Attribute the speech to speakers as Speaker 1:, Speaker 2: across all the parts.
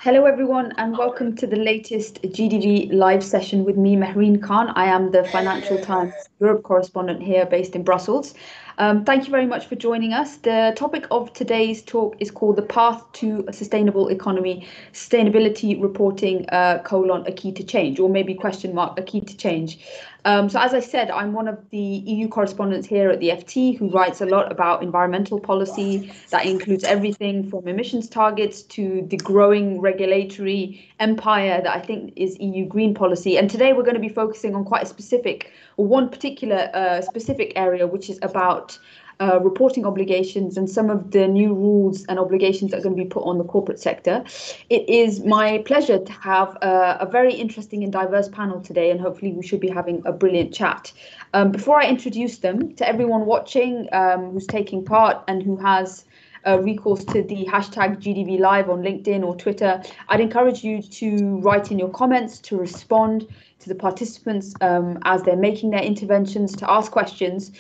Speaker 1: Hello everyone and welcome to the latest GDV live session with me, Mehreen Khan. I am the Financial Times Europe correspondent here based in Brussels. Thank you very much for joining us. The topic of today's talk is called The Path to a Sustainable Economy, Sustainability Reporting, a key to change, or maybe question mark, a key to change. So as I said, I'm one of the EU correspondents here at the FT who writes a lot about environmental policy. That includes everything from emissions targets to the growing regulatory empire that I think is EU green policy. And today we're going to be focusing on quite a specific, or one particular specific area, which is about reporting obligations and some of the new rules and obligations that are going to be put on the corporate sector. It is my pleasure to have a very interesting and diverse panel today, and hopefully we should be having a brilliant chat. Before I introduce them, to everyone watching who's taking part and who has recourse to the hashtag GDV Live on LinkedIn or Twitter, I'd encourage you to write in your comments, to respond to the participants as they're making their interventions, to ask questions,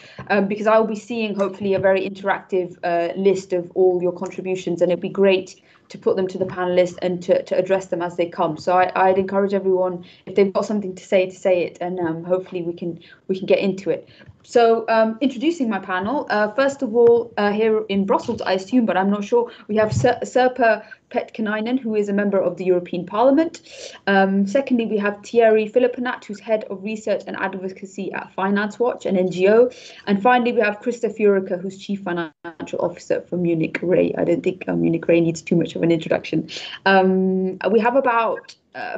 Speaker 1: because I will be seeing hopefully a very interactive list of all your contributions, and it'd be great to put them to the panelists and to address them as they come. So I'd encourage everyone, if they've got something to say it, and hopefully we can get into it. So introducing my panel, first of all, here in Brussels, I assume, but I'm not sure, we have Sirpa Petkanainen, who is a member of the European Parliament. Secondly, we have Thierry Philippinat, who's head of research and advocacy at Finance Watch, an NGO. And finally, we have Christa Furica, who's chief financial officer for Munich Re. I don't think Munich Re needs too much of an introduction. We have about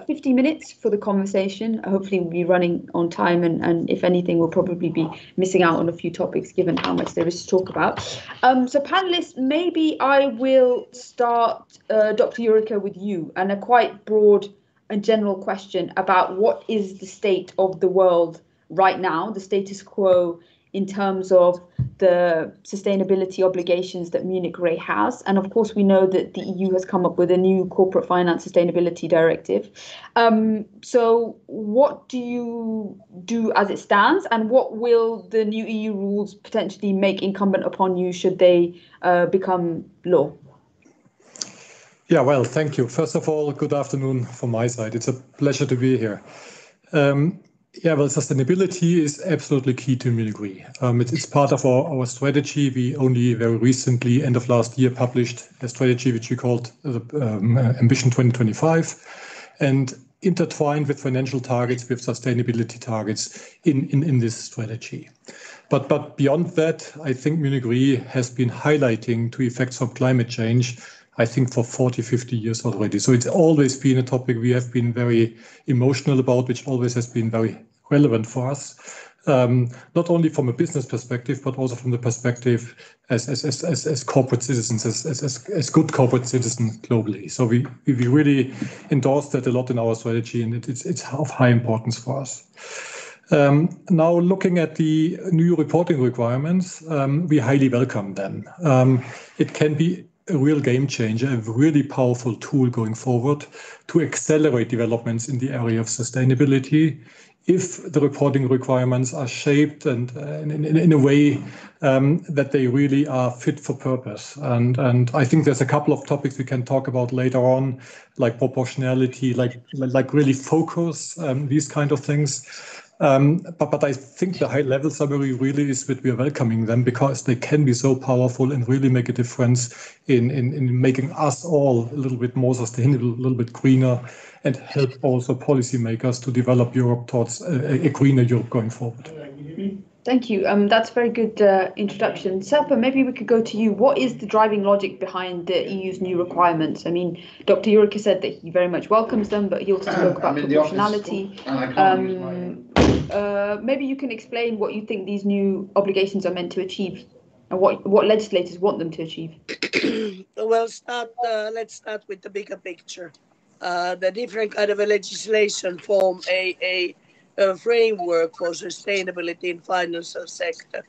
Speaker 1: 50 minutes for the conversation. Hopefully we'll be running on time, and if anything, we'll probably be missing out on a few topics given how much there is to talk about. So panelists, maybe I will start, Dr. Yurica, with you, and a quite broad and general question about what is the state of the world right now, the status quo in terms of the sustainability obligations that Munich Re has. And of course, we know that the EU has come up with a new corporate finance sustainability directive. So what do you do as it stands, and what will the new EU rules potentially make incumbent upon you should they become law?
Speaker 2: Yeah, well, thank you. First of all, good afternoon from my side. It's a pleasure to be here. Yeah, well, sustainability is absolutely key to Munich Re. It's part of our strategy. We only very recently, end of last year, published a strategy which we called Ambition 2025, and intertwined with financial targets, with sustainability targets in this strategy. But beyond that, I think Munich Re has been highlighting to effects of climate change, I think, for 40, 50 years already. So it's always been a topic we have been very emotional about, which always has been very relevant for us, not only from a business perspective, but also from the perspective as corporate citizens, as good corporate citizens globally. So we really endorse that a lot in our strategy, and it's of high importance for us. Now, looking at the new reporting requirements, we highly welcome them. It can be a real game changer, a really powerful tool going forward to accelerate developments in the area of sustainability, if the reporting requirements are shaped and in a way that they really are fit for purpose. And I think there's a couple of topics we can talk about later on, like proportionality, like really focus, these kind of things. But I think the high-level summary really is that we are welcoming them because they can be so powerful and really make a difference in making us all a little bit more sustainable, a little bit greener, and help also policymakers to develop Europe towards a greener Europe going forward.
Speaker 1: Thank you. That's a very good introduction. Sirpa, maybe we could go to you. What is the driving logic behind the EU's new requirements? I mean, Dr. Yurica said that he very much welcomes them, but he also spoke about proportionality. Maybe you can explain what you think these new obligations are meant to achieve, and what legislators want them to achieve.
Speaker 3: Well, let's start with the bigger picture. The different kind of a legislation form a framework for sustainability in financial sector.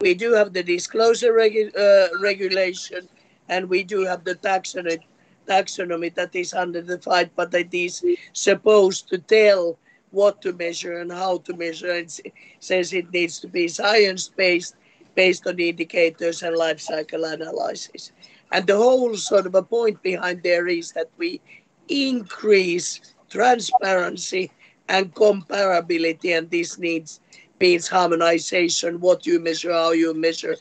Speaker 3: We do have the disclosure regulation, and we do have the taxonomy that is under the fight, but it is supposed to tell what to measure and how to measure. It says it needs to be science-based, based on indicators and life cycle analysis. And the whole sort of a point behind there is that we increase transparency and comparability, and this means harmonization, what you measure, how you measure,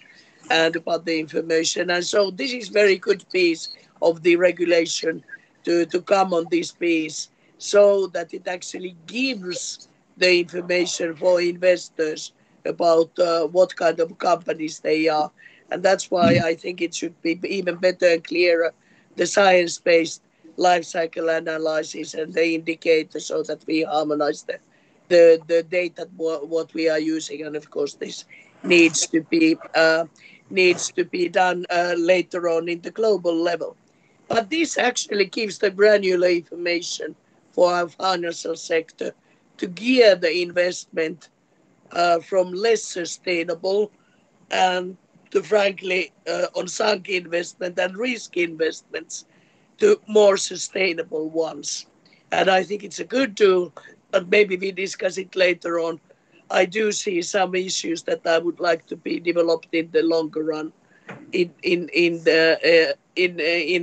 Speaker 3: and about the information. And so this is very good piece of the regulation to come on this piece, so that it actually gives the information for investors about what kind of companies they are. And that's why I think it should be even better and clearer, the science-based life cycle analysis and the indicators, so that we harmonize the data what we are using. And of course this needs to be done later on in the global level. But this actually gives the granular information for our financial sector to gear the investment from less sustainable and to frankly on sunk investment and risk investments to more sustainable ones. And I think it's a good tool, but maybe we discuss it later on. I do see some issues that I would like to be developed in the longer run in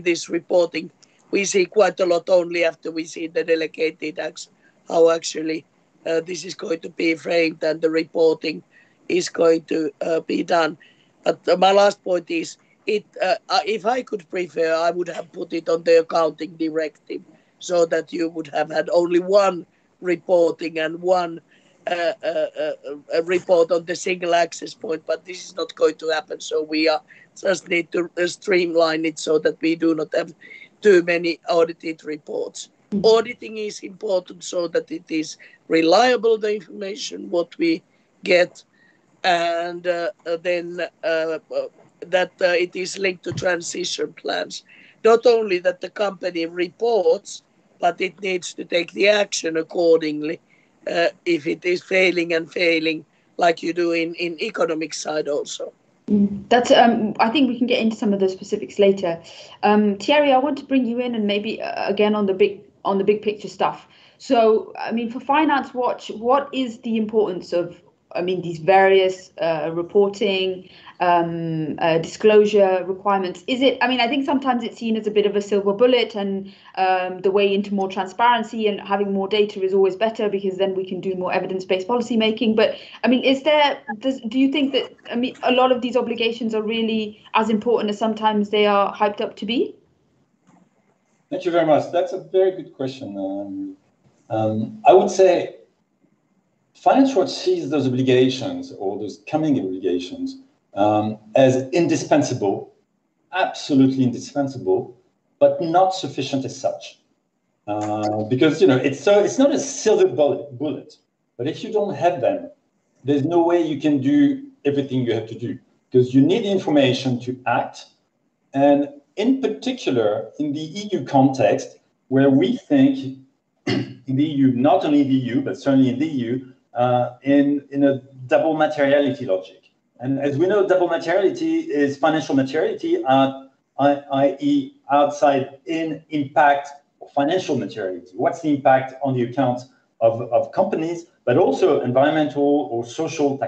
Speaker 3: this reporting. We see quite a lot only after we see the delegated acts, how actually this is going to be framed and the reporting is going to be done. But my last point is, if I could prefer, I would have put it on the accounting directive, so that you would have had only one reporting and one a report on the single access point. But this is not going to happen, so we just need to streamline it so that we do not have too many audited reports. Auditing is important so that it is reliable, the information what we get, and then that it is linked to transition plans. Not only that the company reports, but it needs to take the action accordingly if it is failing, like you do in economic side also.
Speaker 1: That's I think we can get into some of the specifics later. Thierry, I want to bring you in and maybe again on the big picture stuff. So, I mean, for Finance Watch, what is the importance of, I mean, these various reporting, disclosure requirements? Is it, I mean, I think sometimes it's seen as a bit of a silver bullet, and the way into more transparency and having more data is always better, because then we can do more evidence-based policy making. But I mean, do you think that, I mean, a lot of these obligations are really as important as sometimes they are hyped up to be?
Speaker 4: Thank you very much. That's a very good question. I would say Finance Watch sees those obligations, or those coming obligations, as indispensable, absolutely indispensable, but not sufficient as such. Because it's not a silver bullet, but if you don't have them, there's no way you can do everything you have to do, because you need information to act. And in particular, in the EU context, where we think in the EU, not only the EU, but certainly in the EU, in a double materiality logic. And as we know, double materiality is financial materiality, i.e. outside in impact or financial materiality. What's the impact on the account of companies, but also environmental or social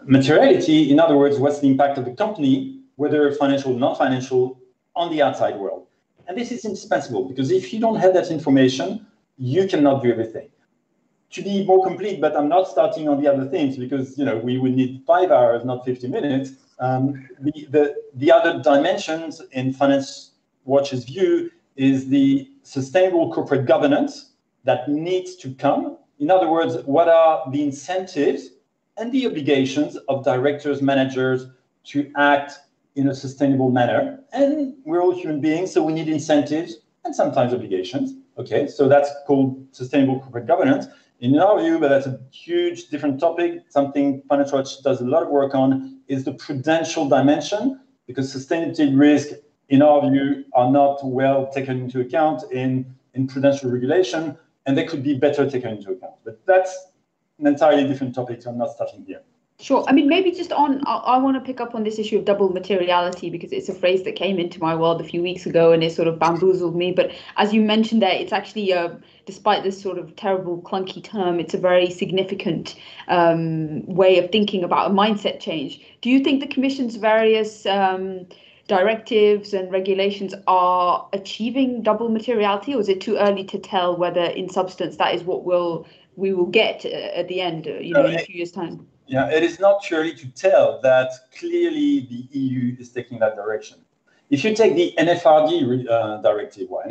Speaker 4: materiality. In other words, what's the impact of the company, whether financial or non-financial, on the outside world. And this is indispensable, because if you don't have that information, you cannot do everything. To be more complete, but I'm not starting on the other things, because we would need 5 hours, not 50 minutes. The other dimensions in Finance Watch's view is the sustainable corporate governance that needs to come. In other words, what are the incentives and the obligations of directors, managers to act in a sustainable manner? And we're all human beings, so we need incentives and sometimes obligations. Okay, so that's called sustainable corporate governance. In our view, but that's a huge different topic, something Finance Watch does a lot of work on, is the prudential dimension, because sustainability risk, in our view, are not well taken into account in prudential regulation, and they could be better taken into account. But that's an entirely different topic, so I'm not starting here.
Speaker 1: Sure. I mean, maybe just I want to pick up on this issue of double materiality, because it's a phrase that came into my world a few weeks ago and it sort of bamboozled me. But as you mentioned there, it's actually, despite this sort of terrible, clunky term, it's a very significant way of thinking about a mindset change. Do you think the Commission's various directives and regulations are achieving double materiality, or is it too early to tell whether in substance that is what we will get at the end, in a few years' time?
Speaker 4: Yeah, it is not too early to tell that clearly the EU is taking that direction. If you take the NFRD directive, or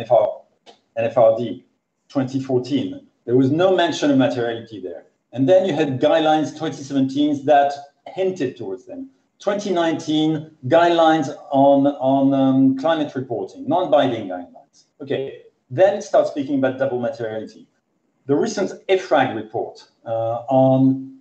Speaker 4: NFRD 2014, there was no mention of materiality there. And then you had guidelines 2017 that hinted towards them. 2019, guidelines on climate reporting, non-binding guidelines. Okay, then start speaking about double materiality. The recent EFRAG report on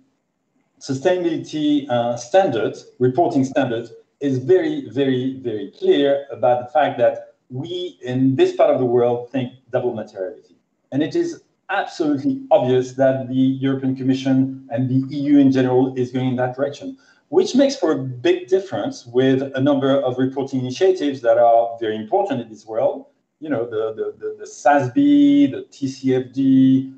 Speaker 4: sustainability standards, reporting standards, is very, very, very clear about the fact that we, in this part of the world, think double materiality. And it is absolutely obvious that the European Commission and the EU in general is going in that direction, which makes for a big difference with a number of reporting initiatives that are very important in this world. You know, the SASB, the TCFD,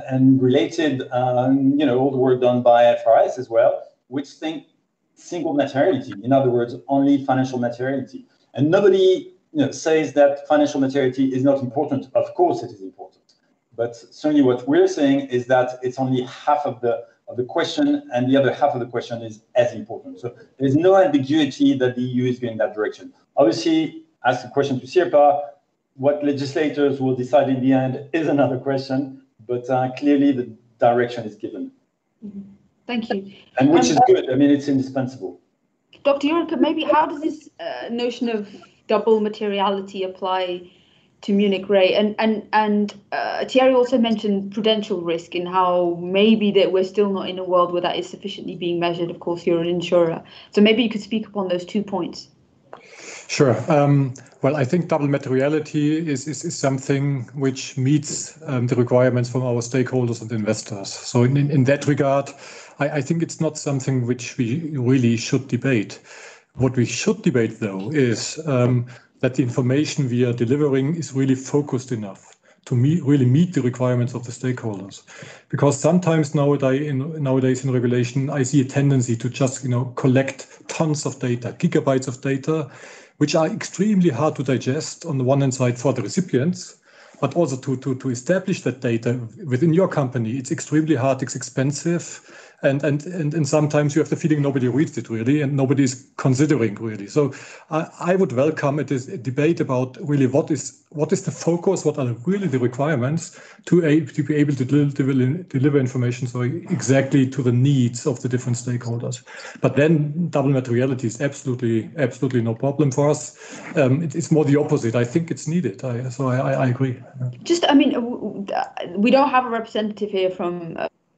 Speaker 4: and related, you know, all the work done by FRS as well, which think single materiality, in other words, only financial materiality. And nobody, you know, says that financial materiality is not important. Of course it is important. But certainly what we're saying is that it's only half of the question, and the other half of the question is as important. So there's no ambiguity that the EU is going in that direction. Obviously, ask the question to Sirpa, what legislators will decide in the end is another question, but clearly the direction is given.
Speaker 1: Mm-hmm. Thank you.
Speaker 4: And which is good. I mean, it's indispensable.
Speaker 1: Dr. Jurka, maybe how does this notion of double materiality apply to Munich Re? And Thierry also mentioned prudential risk and how maybe that we're still not in a world where that is sufficiently being measured. Of course, you're an insurer. So maybe you could speak upon those 2 points.
Speaker 2: Sure. Well, I think double materiality is something which meets the requirements from our stakeholders and investors. So in that regard, I think it's not something which we really should debate. What we should debate, though, is that the information we are delivering is really focused enough to really meet the requirements of the stakeholders. Because sometimes nowadays in regulation, I see a tendency to just, collect tons of data, gigabytes of data, which are extremely hard to digest on the one hand side for the recipients, but also to establish that data within your company. It's extremely hard, it's expensive, and sometimes you have the feeling nobody reads it really, and nobody is considering really. So I would welcome a debate about really what is the focus, what are really the requirements to be able to deliver information so exactly to the needs of the different stakeholders. But then double materiality is absolutely no problem for us. It's more the opposite. I think it's needed. So I agree.
Speaker 1: We don't have a representative here from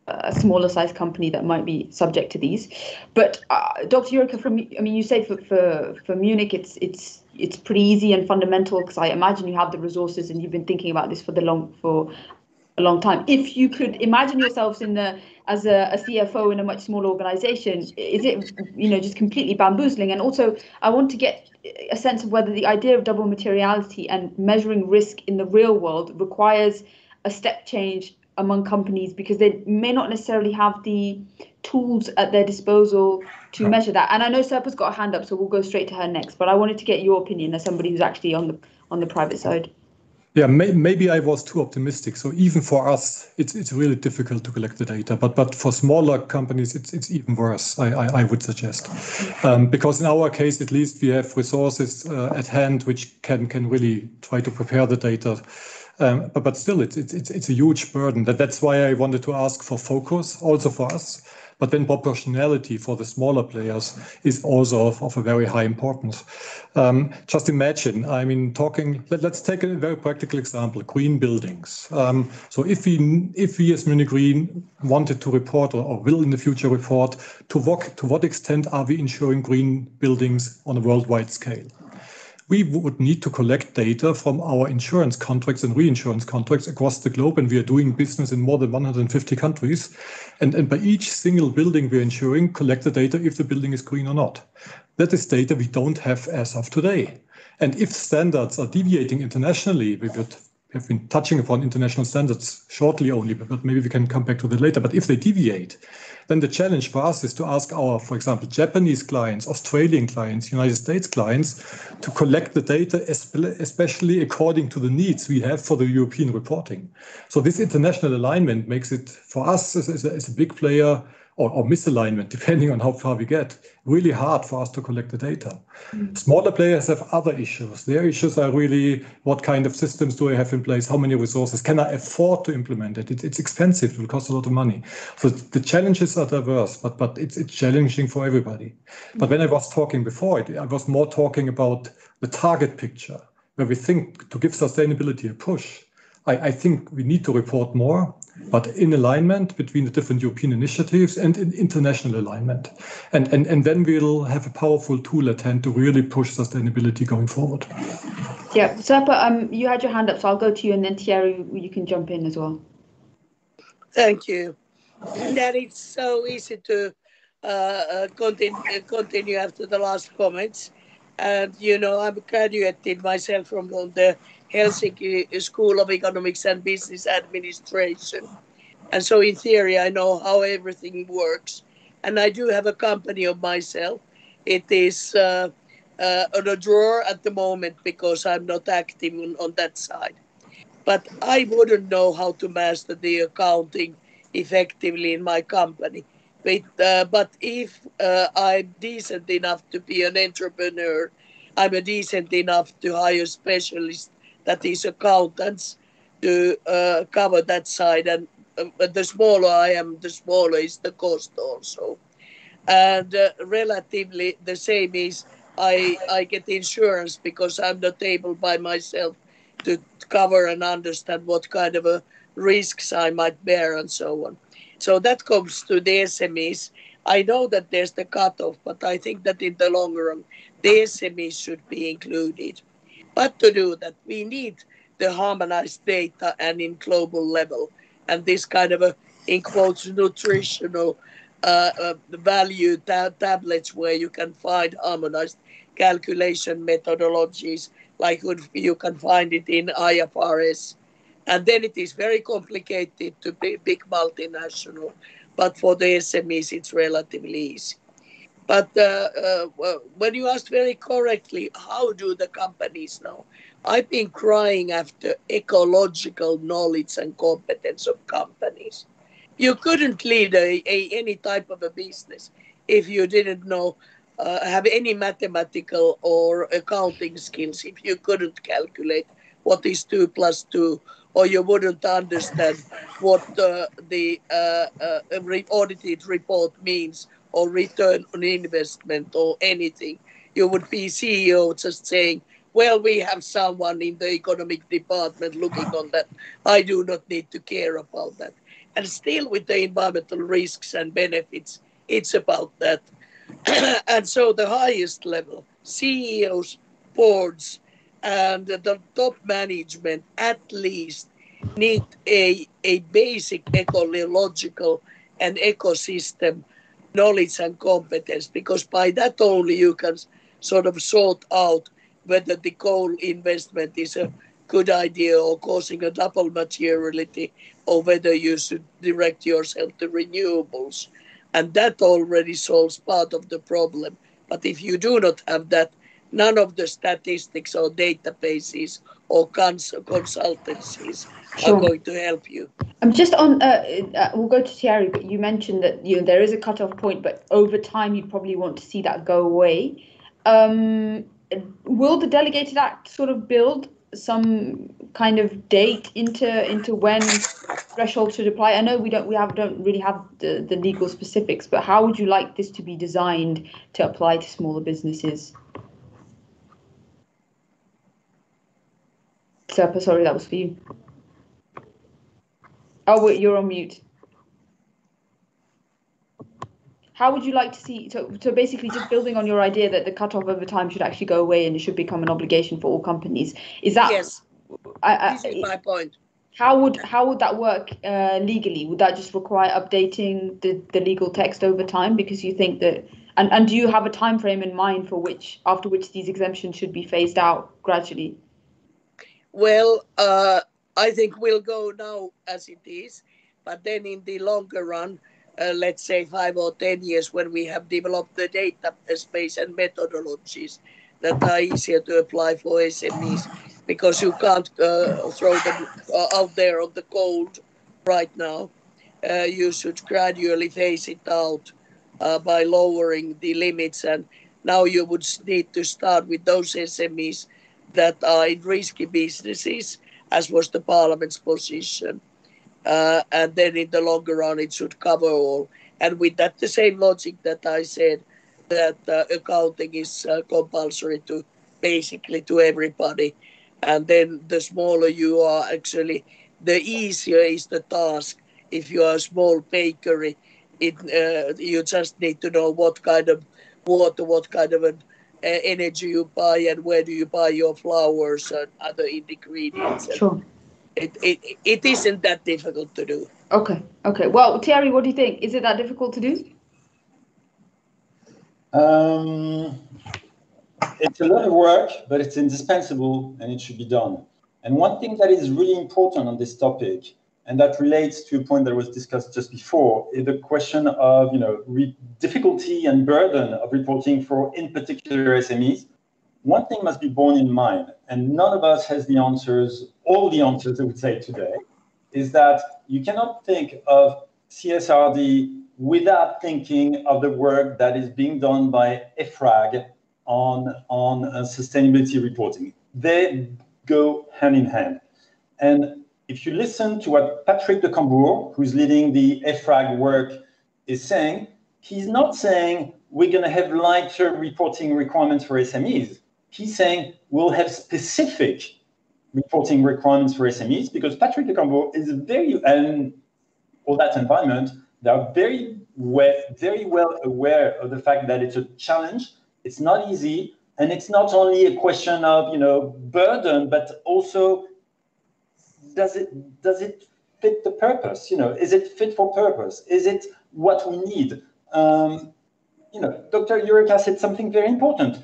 Speaker 1: a smaller size company that might be subject to these, but Dr. Jurka, you say for Munich it's pretty easy and fundamental, because I imagine you have the resources and you've been thinking about this for a long time. If you could imagine yourselves as a CFO in a much smaller organization, is it just completely bamboozling? And also I want to get a sense of whether the idea of double materiality and measuring risk in the real world requires a step change among companies, because they may not necessarily have the tools at their disposal to measure that. And I know Serpa's got a hand up, so we'll go straight to her next, but I wanted to get your opinion as somebody who's actually on the private side.
Speaker 2: Yeah, maybe I was too optimistic. So even for us, it's really difficult to collect the data. But for smaller companies, it's even worse, I would suggest. Because in our case, at least, we have resources at hand which can really try to prepare the data. But still, it's a huge burden. That's why I wanted to ask for focus also for us. But then proportionality for the smaller players is also of a very high importance. Just imagine, let's take a very practical example, green buildings. So if we as Munich Re wanted to report or will in the future report, to what extent are we insuring green buildings on a worldwide scale? We would need to collect data from our insurance contracts and reinsurance contracts across the globe, and we are doing business in more than 150 countries. And by each single building we're insuring, collect the data if the building is green or not. That is data we don't have as of today. And if standards are deviating internationally, we would have been touching upon international standards shortly only, but maybe we can come back to that later. But if they deviate, then the challenge for us is to ask our, for example, Japanese clients, Australian clients, United States clients to collect the data, especially according to the needs we have for the European reporting. So this international alignment makes it, for us as a big player, or misalignment, depending on how far we get, really hard for us to collect the data. Smaller players have other issues. Their issues are really, what kind of systems do I have in place? How many resources? Can I afford to implement it? It's expensive. It will cost a lot of money. So the challenges are diverse, but it's challenging for everybody. But when I was talking before, I was more talking about the target picture, where we think to give sustainability a push. I think we need to report more, but in alignment between the different European initiatives and in international alignment. And then we'll have a powerful tool at hand to really push sustainability going forward.
Speaker 1: Yeah, Serpa, you had your hand up, so I'll go to you, and then Thierry, you can jump in as well.
Speaker 3: Thank you. That it's so easy to continue after the last comments. And, you know, I'm graduated myself from the Helsinki School of Economics and Business Administration. And so in theory, I know how everything works. And I do have a company of myself. It is on a drawer at the moment because I'm not active on that side. But I wouldn't know how to master the accounting effectively in my company. But if I'm decent enough to be an entrepreneur, I'm decent enough to hire specialists, that is accountants, to cover that side. And the smaller I am, the smaller is the cost also. And relatively the same is I get insurance because I'm not able by myself to cover and understand what kind of risks I might bear and so on. So that comes to the SMEs. I know that there's the cutoff, but I think that in the long run, the SMEs should be included. But to do that, we need the harmonized data and in global level. And this kind of in quotes, nutritional value tablets where you can find harmonized calculation methodologies, like you can find it in IFRS. And then it is very complicated to be big multinational, but for the SMEs, it's relatively easy. But when you asked very correctly, how do the companies know? I've been crying after ecological knowledge and competence of companies. You couldn't lead any type of a business if you didn't know, have any mathematical or accounting skills, if you couldn't calculate what is 2 plus 2, or you wouldn't understand what the audited report means, or return on investment, or anything. You would be CEO just saying, well, we have someone in the economic department looking on that. I do not need to care about that. And still with the environmental risks and benefits, it's about that. And so the highest level, CEOs, boards, and the top management at least need a basic ecological and ecosystem knowledge and competence, because by that only you can sort of sort out whether the coal investment is a good idea or causing a double materiality, or whether you should direct yourself to renewables. And that already solves part of the problem. But if you do not have that, none of the statistics or databases or consultancies are going to help you.
Speaker 1: I'm just on, we'll go to Thierry, but you mentioned that there is a cutoff point, but over time you'd probably want to see that go away. Will the Delegated Act sort of build some kind of date into when thresholds should apply? I know we don't really have the legal specifics, but how would you like this to be designed to apply to smaller businesses? Serpa, sorry, that was for you. Oh, wait, you're on mute. How would you like to see, so basically just building on your idea that the cutoff over time should actually go away and it should become an obligation for all companies. Is that?
Speaker 3: Yes, this is my point.
Speaker 1: How would that work legally? Would that just require updating the legal text over time? Because you think that, and do you have a time frame in mind for after which these exemptions should be phased out gradually?
Speaker 3: Well, I think we'll go now as it is, but then in the longer run, let's say 5 or 10 years, when we have developed the data space and methodologies that are easier to apply for SMEs, because you can't throw them out there on the cold right now. You should gradually phase it out by lowering the limits, and now you would need to start with those SMEs that are in risky businesses, as was the Parliament's position. And then in the longer run, it should cover all. And with that, the same logic that I said, that accounting is compulsory to basically to everybody. And then the smaller you are, actually, the easier is the task. If you are a small bakery, you just need to know what kind of water, what kind of energy you buy, and where do you buy your flours and other ingredients.
Speaker 1: Sure.
Speaker 3: It isn't that difficult to do.
Speaker 1: Okay. Well, Thierry, what do you think? Is it that difficult to do?
Speaker 4: It's a lot of work, but it's indispensable and it should be done. And one thing that is really important on this topic, and that relates to a point that was discussed just before, is the question of difficulty and burden of reporting for, in particular, SMEs. One thing must be borne in mind, and none of us has the answers, all the answers I would say today, is that you cannot think of CSRD without thinking of the work that is being done by EFRAG on sustainability reporting. They go hand in hand. And if you listen to what Patrick de Cambourg, who's leading the EFRAG work, is saying, he's not saying we're going to have lighter reporting requirements for SMEs. He's saying we'll have specific reporting requirements for SMEs, because Patrick de Cambourg is and all that environment, they are very well aware of the fact that it's a challenge, it's not easy, and it's not only a question of burden, but also does it fit the purpose? Is it fit for purpose? Is it what we need? Dr. Eureka said something very important.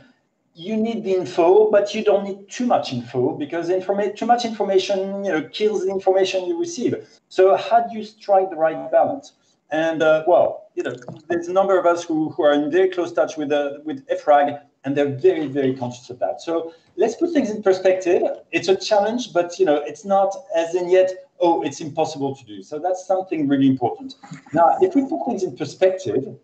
Speaker 4: You need the info, but you don't need too much info, because too much information, kills the information you receive. So how do you strike the right balance? And there's a number of us who are in very close touch with EFRAG, and they're very, very conscious of that. So let's put things in perspective. It's a challenge, but it's not as in yet, it's impossible to do. So that's something really important. Now, if we put things in perspective,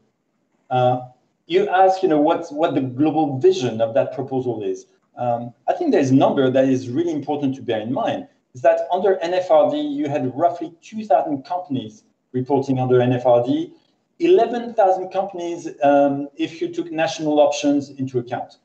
Speaker 4: you ask, what the global vision of that proposal is. I think there's a number that is really important to bear in mind, is that under NFRD, you had roughly 2,000 companies reporting under NFRD, 11,000 companies if you took national options into account.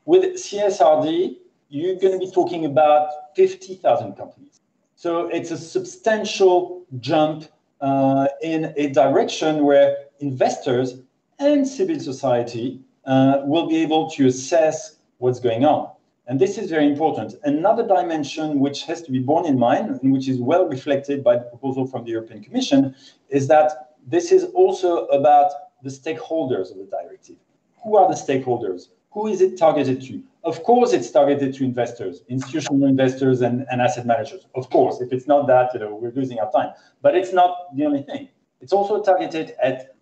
Speaker 4: With CSRD, you're going to be talking about 50,000 companies. So it's a substantial jump in a direction where investors and civil society will be able to assess what's going on. And this is very important. Another dimension which has to be borne in mind, and which is well reflected by the proposal from the European Commission, is that this is also about the stakeholders of the directive. Who are the stakeholders? Who is it targeted to? Of course, it's targeted to investors, institutional investors and asset managers. Of course, if it's not that, we're losing our time. But it's not the only thing. It's also targeted at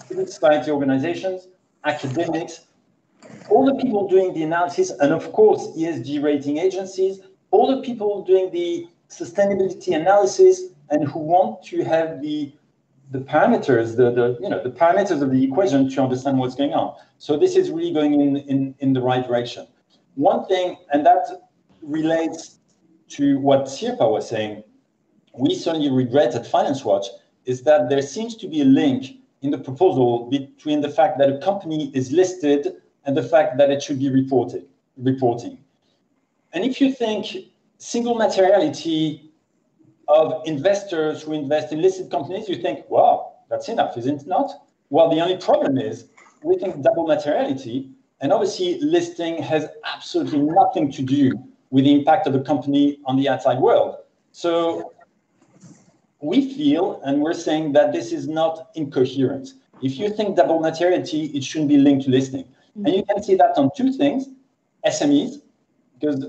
Speaker 4: civil society organizations, academics, all the people doing the analysis, and of course, ESG rating agencies, all the people doing the sustainability analysis and who want to have the parameters, the parameters of the equation to understand what's going on. So this is really going in the right direction. One thing, and that relates to what Sirpa was saying, we certainly regret at Finance Watch, is that there seems to be a link in the proposal between the fact that a company is listed and the fact that it should be reporting. And if you think single materiality of investors who invest in listed companies, you think, wow, that's enough, isn't it not? Well, the only problem is we think double materiality, and obviously listing has absolutely nothing to do with the impact of a company on the outside world. So we feel, and we're saying that this is not incoherent. If you think double materiality, it shouldn't be linked to listing. And you can see that on two things, SMEs, because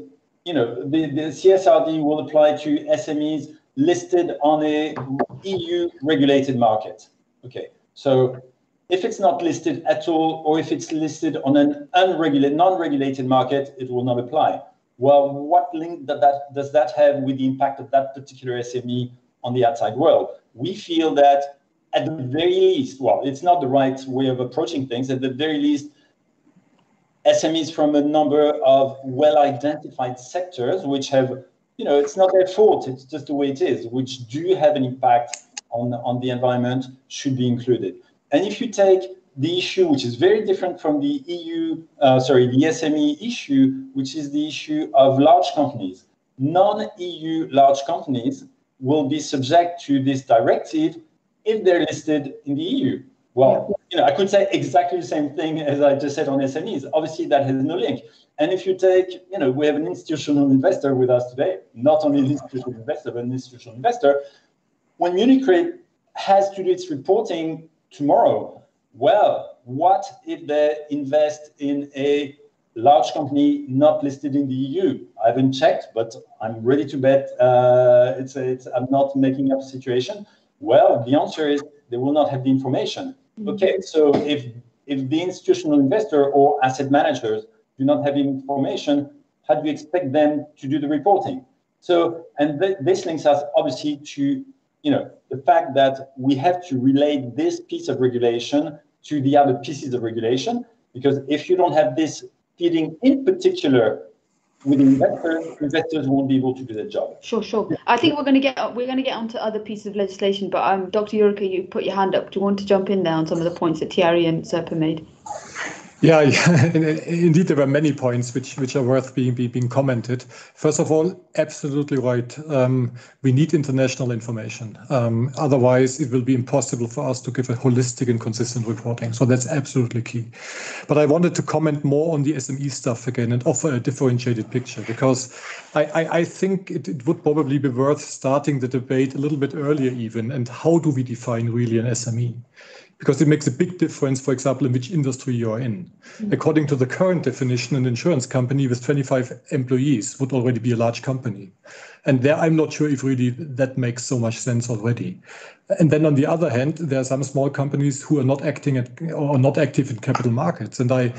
Speaker 4: the CSRD will apply to SMEs listed on a EU regulated market. Okay, so if it's not listed at all, or if it's listed on an non-regulated market, it will not apply. Well, what link does that have with the impact of that particular SME on the outside world? We feel that at the very least, well, it's not the right way of approaching things. At the very least, SMEs from a number of well-identified sectors, which have, it's not their fault, it's just the way it is, which do have an impact on the environment, should be included. And if you take the issue, which is very different from the the SME issue, which is the issue of large companies. Non-EU large companies will be subject to this directive if they're listed in the EU. Well, I could say exactly the same thing as I just said on SMEs. Obviously, that has no link. And if you take, we have an institutional investor with us today, not only an institutional investor, but an institutional investor. When Munich Re has to do its reporting tomorrow, well, what if they invest in a large company not listed in the EU? I haven't checked, but I'm ready to bet I'm not making up a situation. Well, the answer is they will not have the information. Okay, so if the institutional investor or asset managers do not have information, how do you expect them to do the reporting? So, and this links us obviously to, the fact that we have to relate this piece of regulation to the other pieces of regulation, because if you don't have this feeding in particular with investors won't be able to do their job.
Speaker 1: Sure. I think we're going to get onto other pieces of legislation, but Dr. Jurka, you put your hand up. Do you want to jump in there on some of the points that Thierry and Serpa made?
Speaker 2: Yeah, indeed, there were many points which are worth being commented. First of all, absolutely right. We need international information. Otherwise, it will be impossible for us to give a holistic and consistent reporting. So that's absolutely key. But I wanted to comment more on the SME stuff again and offer a differentiated picture, because I think it would probably be worth starting the debate a little bit earlier even. And how do we define really an SME? Because it makes a big difference, for example, in which industry you're in. According to the current definition, an insurance company with 25 employees would already be a large company. And there, I'm not sure if really that makes so much sense already. And then on the other hand, there are some small companies who are not acting or not active in capital markets. And I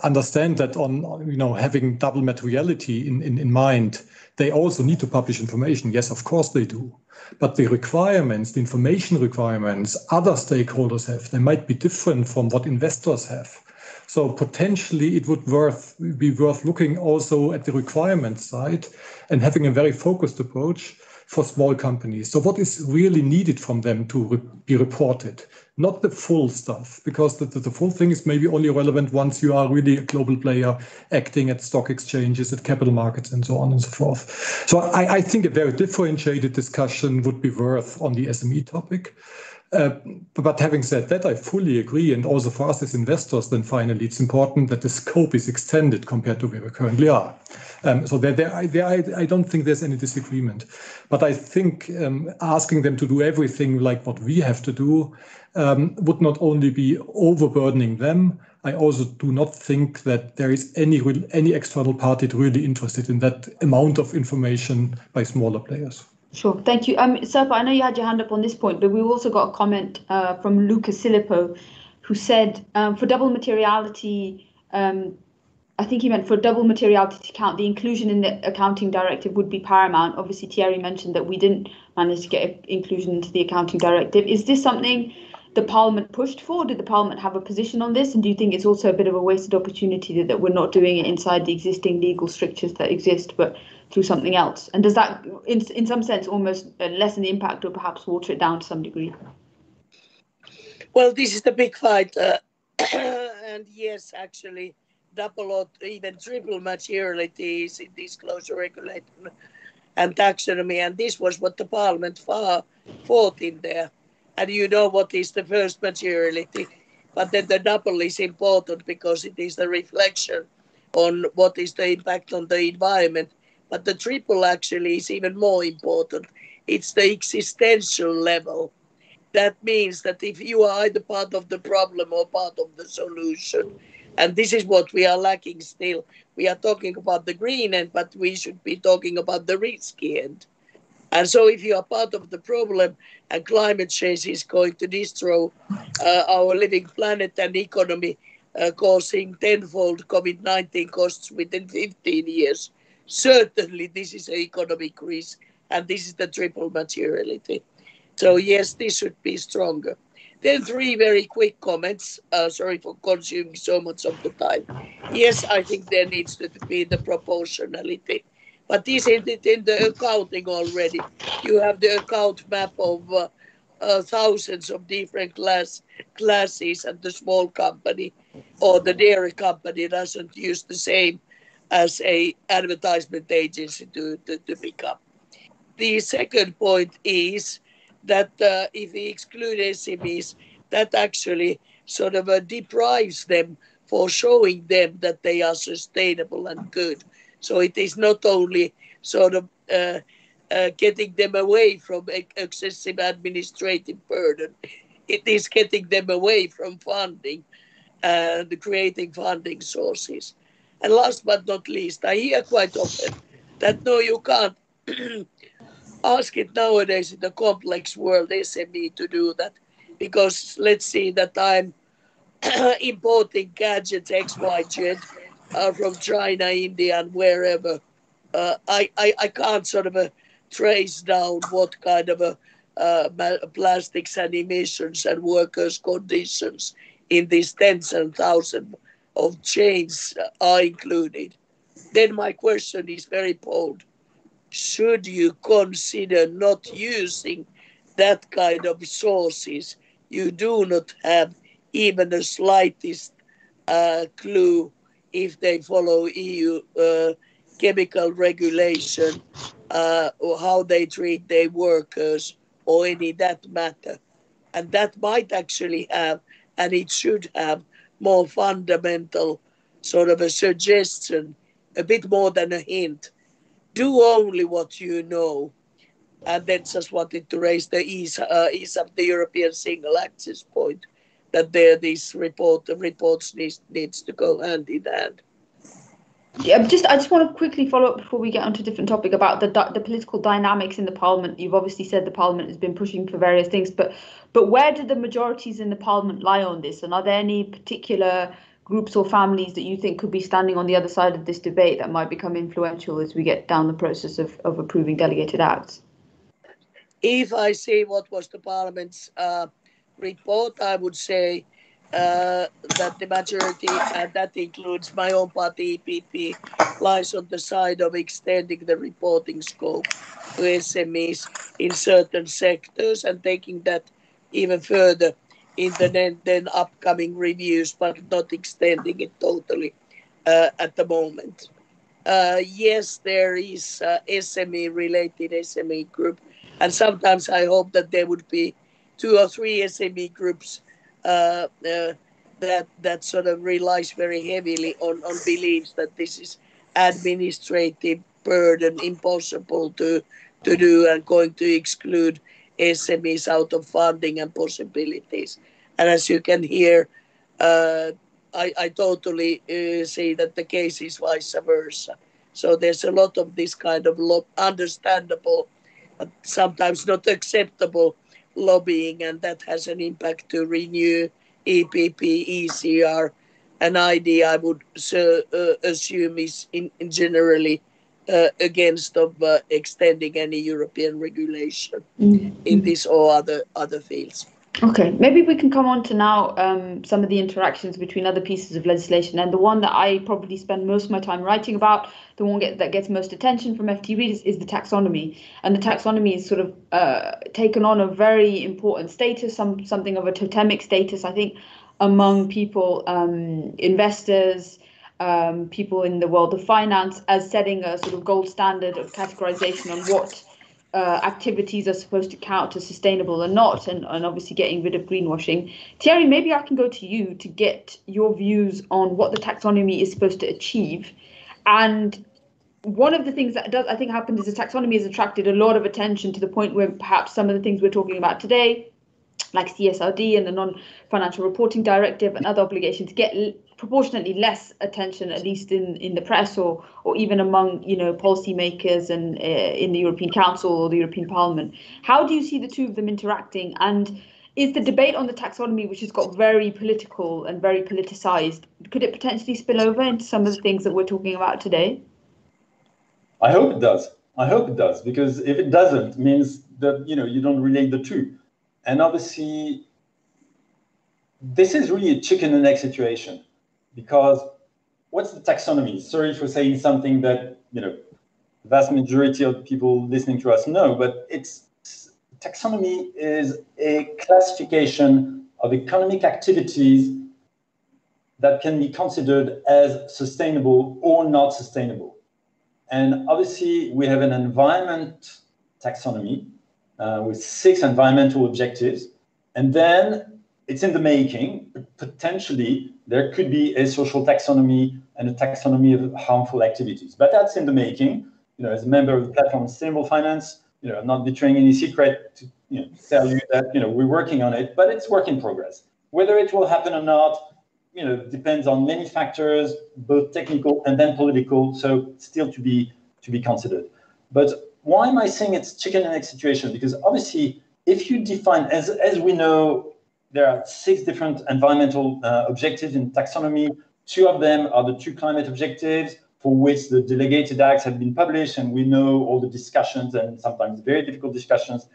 Speaker 2: understand that on having double materiality in mind, they also need to publish information. Yes, of course they do. But the requirements, the information requirements other stakeholders have, they might be different from what investors have. So potentially it would be worth looking also at the requirement side and having a very focused approach for small companies. So what is really needed from them to be reported? Not the full stuff, because the full thing is maybe only relevant once you are really a global player acting at stock exchanges, at capital markets, and so on and so forth. So I think a very differentiated discussion would be worth on the SME topic. But having said that, I fully agree. And also for us as investors, then finally, it's important that the scope is extended compared to where we currently are. So I don't think there's any disagreement. But I think asking them to do everything like what we have to do would not only be overburdening them. I also do not think that there is any external party really interested in that amount of information by smaller players.
Speaker 1: Sure, thank you. Serpa, I know you had your hand up on this point, but we've also got a comment from Lucas Silippo, who said for double materiality, I think he meant for double materiality to count, the inclusion in the accounting directive would be paramount. Obviously, Thierry mentioned that we didn't manage to get inclusion into the accounting directive. Is this something the Parliament pushed for? Did the Parliament have a position on this? And do you think it's also a bit of a wasted opportunity that we're not doing it inside the existing legal strictures that exist, but through something else? And does that, in some sense, almost lessen the impact or perhaps water it down to some degree?
Speaker 3: Well, this is the big fight. And yes, actually, double or even triple materiality is in disclosure regulation and taxonomy. And this was what the Parliament fought in there. And you know what is the first materiality. But then the double is important because it is the reflection on what is the impact on the environment. But the triple actually is even more important. It's the existential level. That means that if you are either part of the problem or part of the solution, And this is what we are lacking still. We are talking about the green end, but we should be talking about the risky end. And so if you are part of the problem and climate change is going to destroy our living planet and economy, causing tenfold COVID-19 costs within 15 years, certainly this is an economic risk, and this is the triple materiality. So yes, this should be stronger. Then 3 very quick comments. Sorry for consuming so much of the time. Yes, I think there needs to be the proportionality. But isn't it in the accounting already? You have the account map of thousands of different classes, and the small company or the dairy company doesn't use the same as a advertisement agency to pick up. The second point is that if we exclude SMEs, that actually sort of deprives them for showing them that they are sustainable and good. So it is not only sort of getting them away from excessive administrative burden, it is getting them away from funding and creating funding sources. And last but not least, I hear quite often that no, you can't ask it nowadays in the complex world SME to do that, because let's see that I'm importing gadgets XYZ from China, India, and wherever. I can't sort of trace down what kind of plastics and emissions and workers' conditions in these tens and thousands of chains are included. Then my question is very bold. Should you consider not using that kind of sources? You do not have even the slightest clue if they follow EU chemical regulation or how they treat their workers or any that matter. And that might actually have, and it should have, more fundamental sort of a suggestion, a bit more than a hint. Do only what you know. And then just wanted to raise the ease of the European single access point, that there this reports needs to go hand in hand.
Speaker 1: Yeah, I just want to quickly follow up before we get onto a different topic about the political dynamics in the parliament. You've obviously said the parliament has been pushing for various things, but where do the majorities in the parliament lie on this? And are there any particular groups or families that you think could be standing on the other side of this debate that might become influential as we get down the process of approving delegated acts?
Speaker 3: If I say what was the parliament's report, I would say that the majority, and that includes my own party, EPP, lies on the side of extending the reporting scope to SMEs in certain sectors and taking that even further in the then upcoming reviews, but not extending it totally at the moment. Yes, there is SME-related SME group, and sometimes I hope that there would be 2 or 3 SME groups that sort of relies very heavily on beliefs that this is administrative burden, impossible to do, and going to exclude SMEs out of funding and possibilities. And as you can hear, I totally see that the case is vice versa. So there's a lot of this kind of understandable, but sometimes not acceptable lobbying, and that has an impact to Renew, EPP, ECR. An idea I would assume is in generally against of extending any European regulation in this or other fields.
Speaker 1: Okay, maybe we can come on to now some of the interactions between other pieces of legislation, and the one that I probably spend most of my time writing about, the one that gets most attention from FT readers, is the taxonomy. And the taxonomy is sort of taken on a very important status, something of a totemic status, I think, among people, investors, people in the world of finance, as setting a sort of gold standard of categorization on what activities are supposed to count as sustainable or not, and obviously getting rid of greenwashing. Thierry, maybe I can go to you to get your views on what the taxonomy is supposed to achieve. And one of the things that does, I think, happen is the taxonomy has attracted a lot of attention to the point where perhaps some of the things we're talking about today like CSRD and the non-financial reporting directive and other obligations get proportionately less attention, at least in the press or even among policymakers and in the European Council or the European Parliament. How do you see the two of them interacting? And is the debate on the taxonomy, which has got very political and very politicized, could it potentially spill over into some of the things that we're talking about today?
Speaker 4: I hope it does. I hope it does, because if it doesn't, it means that you don't relate the two. And obviously, this is really a chicken and egg situation, because what's the taxonomy? Sorry for saying something that the vast majority of people listening to us know, but taxonomy is a classification of economic activities that can be considered as sustainable or not sustainable. And obviously, we have an environment taxonomy with 6 environmental objectives. And then it's in the making. Potentially, there could be a social taxonomy and a taxonomy of harmful activities. But that's in the making. As a member of the platform on sustainable finance, I'm not betraying any secret to tell you that we're working on it, but it's work in progress. Whether it will happen or not, depends on many factors, both technical and then political, so still to be considered. But why am I saying it's chicken and egg situation? Because obviously, if you define, as we know, there are 6 different environmental objectives in taxonomy. 2 of them are the 2 climate objectives, for which the delegated acts have been published, and we know all the discussions and sometimes very difficult discussions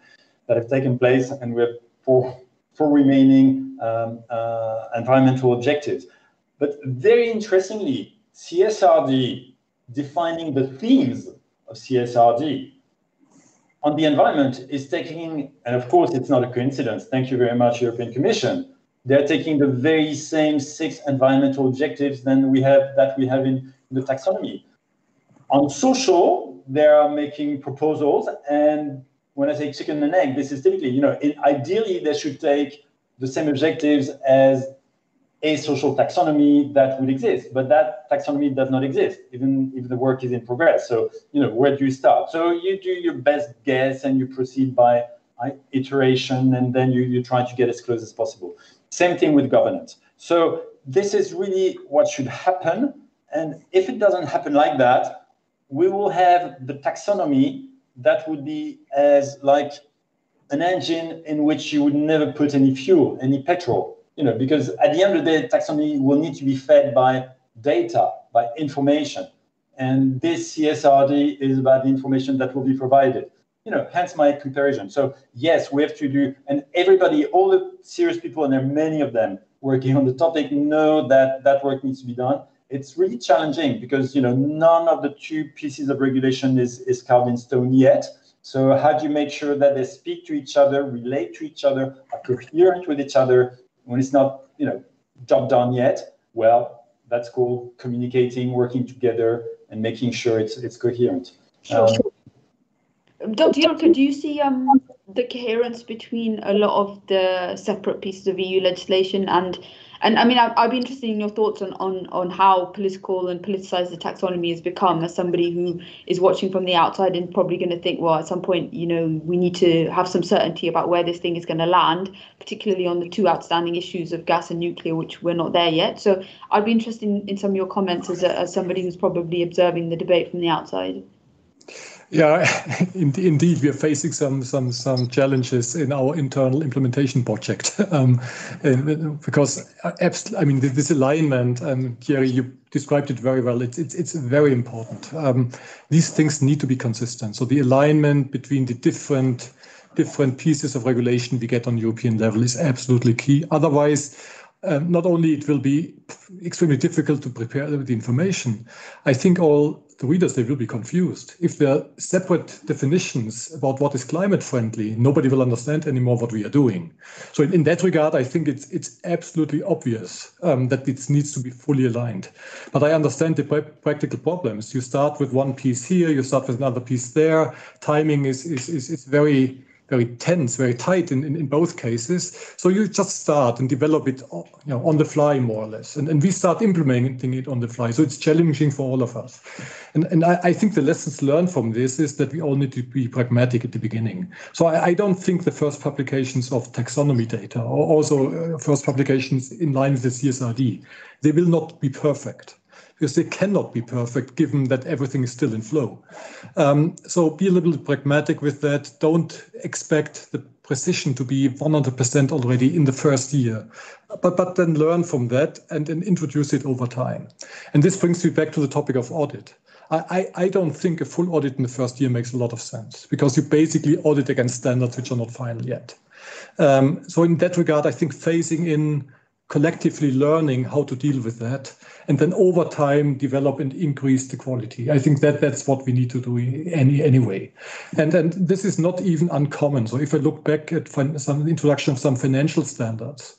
Speaker 4: that have taken place, and we have 4 remaining environmental objectives. But very interestingly, CSRD, defining the themes of CSRD on the environment, is taking, and of course it's not a coincidence, thank you very much European Commission, they're taking the very same 6 environmental objectives that we have in the taxonomy. On social, they are making proposals, and when I say chicken and egg, this is typically, ideally they should take the same objectives as a social taxonomy that would exist, but that taxonomy does not exist, even if the work is in progress. So, where do you start? So you do your best guess and you proceed by iteration, and then you try to get as close as possible. Same thing with governance. So this is really what should happen. And if it doesn't happen like that, we will have the taxonomy that would be as like an engine in which you would never put any fuel, any petrol, because at the end of the day, taxonomy will need to be fed by data, by information. And this CSRD is about the information that will be provided, hence my comparison. So yes, we have to do, and everybody, all the serious people, and there are many of them working on the topic, know that that work needs to be done. It's really challenging because, none of the 2 pieces of regulation is carved in stone yet. So how do you make sure that they speak to each other, relate to each other, are coherent with each other when it's not, job done yet? Well, that's called communicating, working together, and making sure it's coherent.
Speaker 1: Sure. Dr. Jorka, do you see the coherence between a lot of the separate pieces of EU legislation and I mean, I'd be interested in your thoughts on how political and politicized the taxonomy has become, as somebody who is watching from the outside and probably going to think, well, at some point, we need to have some certainty about where this thing is going to land, particularly on the 2 outstanding issues of gas and nuclear, which we're not there yet. So I'd be interested in some of your comments as somebody who's probably observing the debate from the outside.
Speaker 2: Yeah, indeed, we are facing some challenges in our internal implementation project because this alignment, Thierry, you described it very well. It's very important. These things need to be consistent. So the alignment between the different pieces of regulation we get on European level is absolutely key. Otherwise, not only it will be extremely difficult to prepare the information, I think all the readers, they will be confused. If there are separate definitions about what is climate friendly, nobody will understand anymore what we are doing. So in that regard, I think it's absolutely obvious that it needs to be fully aligned. But I understand the practical problems. You start with one piece here, you start with another piece there. Timing is very very tense, very tight in both cases. So you just start and develop it, on the fly, more or less. And we start implementing it on the fly. So it's challenging for all of us. And I think the lessons learned from this is that we all need to be pragmatic at the beginning. So I don't think the first publications of taxonomy data, or also first publications in line with the CSRD, they will not be perfect, because they cannot be perfect given that everything is still in flow. So be a little bit pragmatic with that. Don't expect the precision to be 100% already in the first year, but then learn from that and then introduce it over time. And this brings me back to the topic of audit. I don't think a full audit in the first year makes a lot of sense, because you basically audit against standards which are not final yet. So in that regard, I think phasing in, collectively learning how to deal with that, and then over time develop and increase the quality. I think that's what we need to do anyway. And this is not even uncommon. So if I look back at some introduction of some financial standards,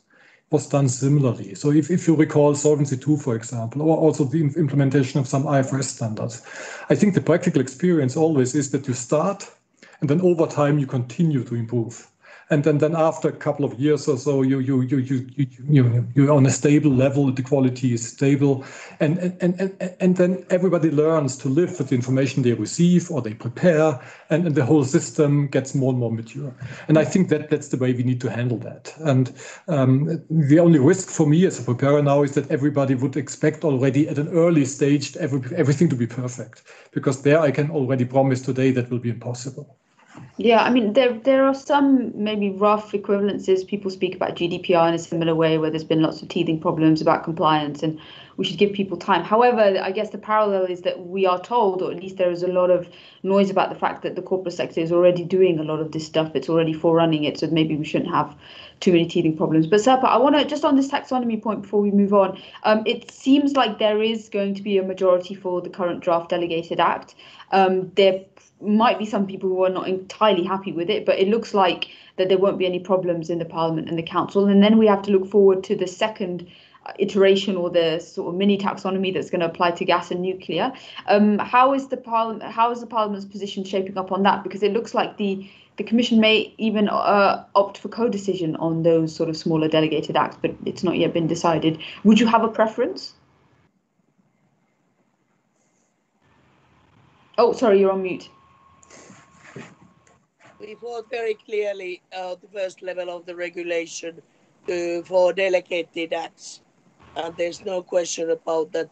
Speaker 2: was done similarly. So if you recall Solvency II, for example, or also the implementation of some IFRS standards, I think the practical experience always is that you start and then over time you continue to improve. And then after a couple of years or so, you're on a stable level, the quality is stable, and then everybody learns to live with the information they receive or they prepare, and the whole system gets more and more mature. And I think that's the way we need to handle that. And the only risk for me as a preparer now is that everybody would expect already at an early stage everything to be perfect, because there I can already promise today that will be impossible.
Speaker 1: Yeah, I mean, there are some maybe rough equivalences. People speak about GDPR in a similar way, where there's been lots of teething problems about compliance, and we should give people time. However, I guess the parallel is that we are told, or at least there is a lot of noise about the fact that the corporate sector is already doing a lot of this stuff. It's already forerunning it, so maybe we shouldn't have too many teething problems. But Serpa, I want to, just on this taxonomy point before we move on, it seems like there is going to be a majority for the current draft delegated act. There might be some people who are not entirely happy with it, but it looks like that there won't be any problems in the Parliament and the Council. And then we have to look forward to the second iteration, or the sort of mini taxonomy that's going to apply to gas and nuclear. How is the Parliament's position shaping up on that? Because it looks like the Commission may even opt for co-decision on those sort of smaller delegated acts, but it's not yet been decided. Would you have a preference? Oh, sorry, you're on mute.
Speaker 3: We fought very clearly the first level of the regulation for delegated acts. And there's no question about that.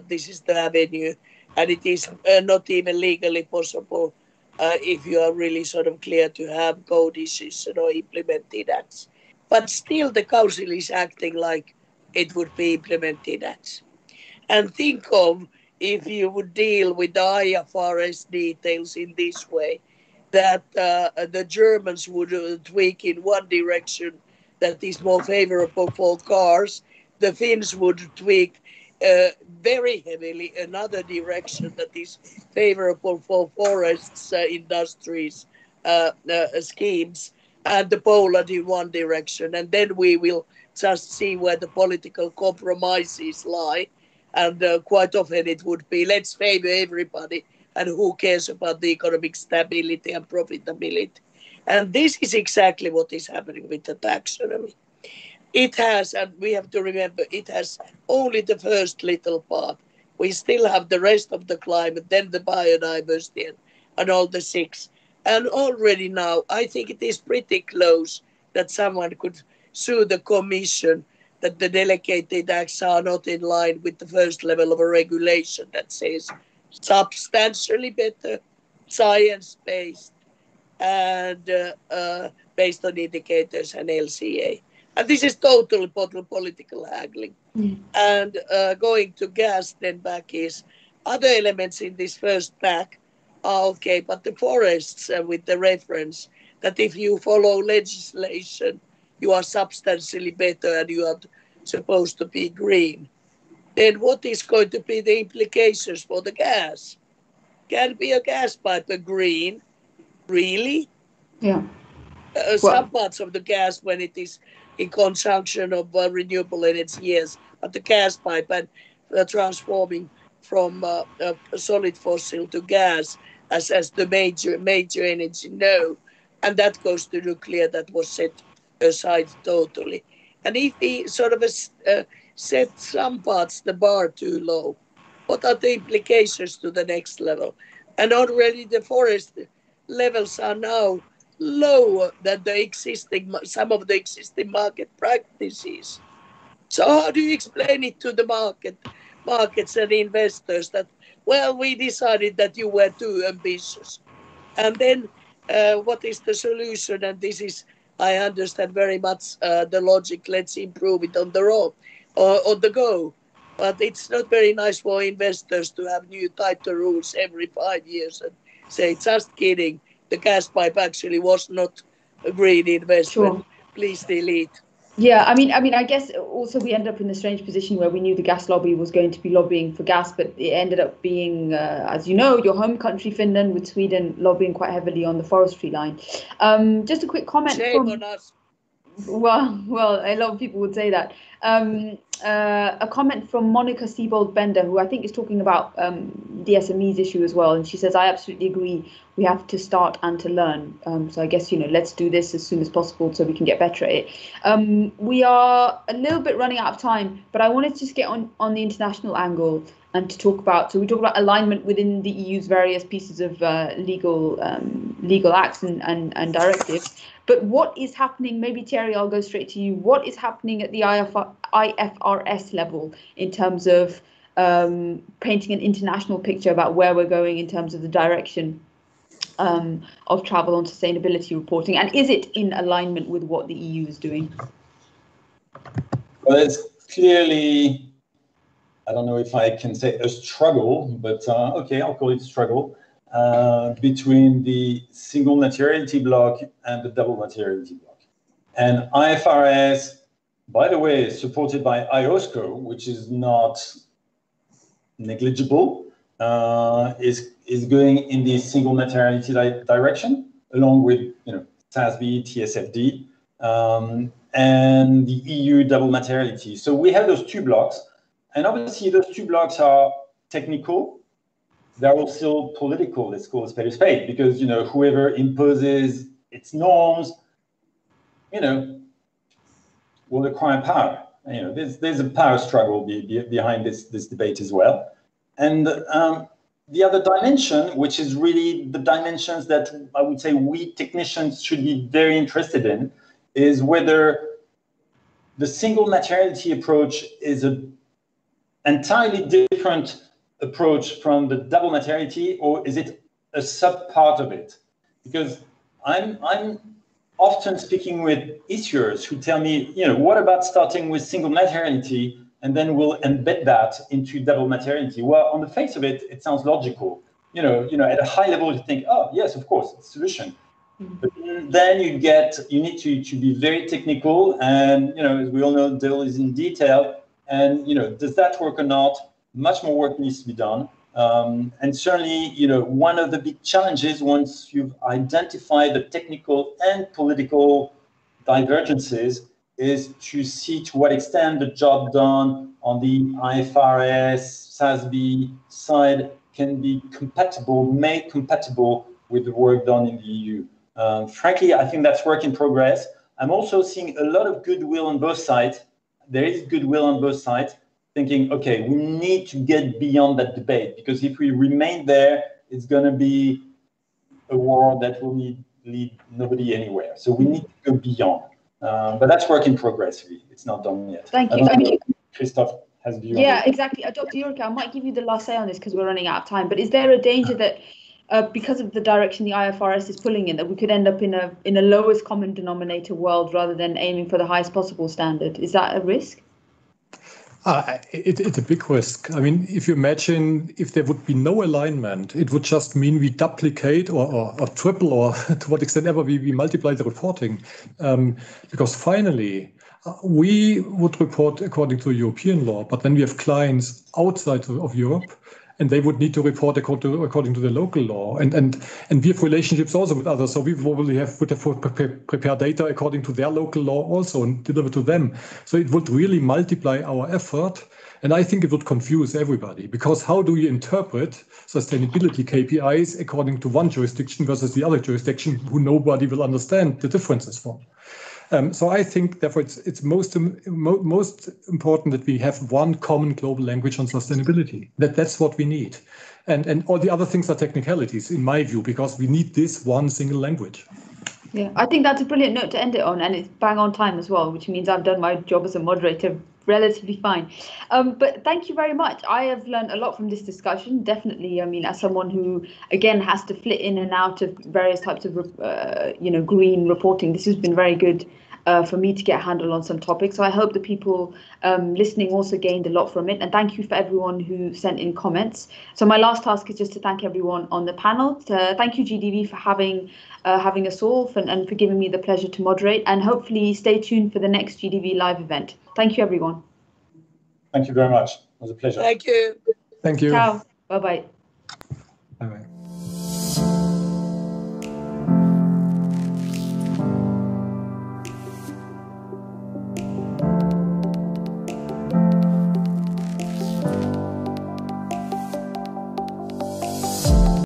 Speaker 3: This is the avenue, and it is not even legally possible if you are really sort of clear to have co-decision or implemented acts. But still the Council is acting like it would be implemented acts. And think of if you would deal with the IFRS details in this way, that the Germans would tweak in one direction that is more favorable for cars. The Finns would tweak very heavily another direction that is favorable for forests, industries, schemes, and the Poland in one direction. And then we will just see where the political compromises lie. And quite often it would be, let's favor everybody, and who cares about the economic stability and profitability. And this is exactly what is happening with the taxonomy. It has, and we have to remember, it has only the first little part. We still have the rest of the climate, then the biodiversity and all the six. And already now, I think it is pretty close that someone could sue the Commission that the delegated acts are not in line with the first level of a regulation that says substantially better, science-based, and based on indicators and LCA. And this is totally political haggling. And going to gas then back is other elements in this first pack are okay, but the forests with the reference that if you follow legislation, you are substantially better and you are supposed to be green. Then what is going to be the implications for the gas? Can be a gas pipe a green? Really?
Speaker 1: Yeah.
Speaker 3: Some parts of the gas when it is in consumption of renewable energy, yes, but the gas pipe and transforming from solid fossil to gas as the major energy, no. and that goes to nuclear, that was set aside totally. And if we sort of set some parts the bar too low, what are the implications to the next level? And already the forest levels are now lower than some of the existing market practices. So how do you explain it to the markets and investors that, well, we decided that you were too ambitious? And then what is the solution? And this is, I understand very much the logic, let's improve it on the road or on the go. But it's not very nice for investors to have new tighter rules every 5 years and say, just kidding, the gas pipe actually was not a green investment.
Speaker 1: Sure.
Speaker 3: Please delete.
Speaker 1: Yeah, I mean, I guess also we end up in the strange position where we knew the gas lobby was going to be lobbying for gas, but it ended up being, as you know, your home country, Finland, with Sweden lobbying quite heavily on the forestry line. Just a quick comment.
Speaker 3: Shame on us.
Speaker 1: Well, a lot of people would say that. A comment from Monica Siebold-Bender, who I think is talking about the SMEs issue as well. And she says, I absolutely agree. We have to start and to learn. So I guess, let's do this as soon as possible so we can get better at it. We are a little bit running out of time, but I wanted to just get on the international angle and to talk about, so we talk about alignment within the EU's various pieces of legal acts and directives. But what is happening, maybe Thierry, I'll go straight to you. What is happening at the IFRS level in terms of painting an international picture about where we're going in terms of the direction of travel on sustainability reporting? And is it in alignment with what the EU is doing?
Speaker 4: Well, it's clearly, I don't know if I can say a struggle, but okay, I'll call it a struggle. Between the single materiality block and the double materiality block. And IFRS, by the way, is supported by IOSCO, which is not negligible, is going in the single materiality direction, along with SASB, TSFD, and the EU double materiality. So we have those two blocks, and obviously those two blocks are technical. They're also political, let's call a spade, because whoever imposes its norms, will acquire power. There's a power struggle behind this debate as well. And the other dimension, which is really the dimensions that I would say we technicians should be very interested in, is whether the single materiality approach is an entirely different approach from the double materiality, or is it a sub-part of it? Because I'm often speaking with issuers who tell me, what about starting with single materiality and then we'll embed that into double materiality? Well, on the face of it, it sounds logical. At a high level, you think, oh yes, of course, it's a solution. But then you need to be very technical, and as we all know, devil is in detail. And does that work or not? Much more work needs to be done. And certainly, one of the big challenges once you've identified the technical and political divergences is to see to what extent the job done on the IFRS, SASB side can be made compatible with the work done in the EU. Frankly, I think that's work in progress. I'm also seeing a lot of goodwill on both sides. There is goodwill on both sides, thinking, okay, we need to get beyond that debate, because if we remain there, it's going to be a war that will lead nobody anywhere. So we need to go beyond. But that's work in progress, really. It's not done yet.
Speaker 1: Thank you.
Speaker 4: Christophe has a view.
Speaker 1: Yeah, exactly. Dr. Jurka, I might give you the last say on this because we're running out of time. But is there a danger that because of the direction the IFRS is pulling in, that we could end up in a lowest common denominator world rather than aiming for the highest possible standard? Is that a risk?
Speaker 2: It's a big risk. I mean, if you imagine if there would be no alignment, it would just mean we duplicate or triple, or to what extent ever we multiply the reporting. Because finally, we would report according to European law, but then we have clients outside of Europe, and they would need to report according to the local law. And we have relationships also with others, so we probably would have prepare data according to their local law also and deliver to them. So it would really multiply our effort. And I think it would confuse everybody, because how do you interpret sustainability KPIs according to one jurisdiction versus the other jurisdiction who nobody will understand the differences from? So I think, therefore, it's most important that we have one common global language on sustainability. That's what we need. And all the other things are technicalities, in my view, because we need this one single language.
Speaker 1: Yeah, I think that's a brilliant note to end it on, and it's bang on time as well, which means I've done my job as a moderator relatively fine. But thank you very much. I have learned a lot from this discussion, definitely. I mean, as someone who, again, has to flit in and out of various types of, green reporting, this has been very good for me to get a handle on some topics. So I hope the people listening also gained a lot from it. And thank you for everyone who sent in comments. So my last task is just to thank everyone on the panel. Thank you, GDV, for having us all and for giving me the pleasure to moderate. And hopefully stay tuned for the next GDV live event. Thank you, everyone.
Speaker 4: Thank you very much. It was a pleasure.
Speaker 3: Thank you.
Speaker 2: Thank you.
Speaker 1: Ciao. Bye-bye.
Speaker 2: Bye-bye.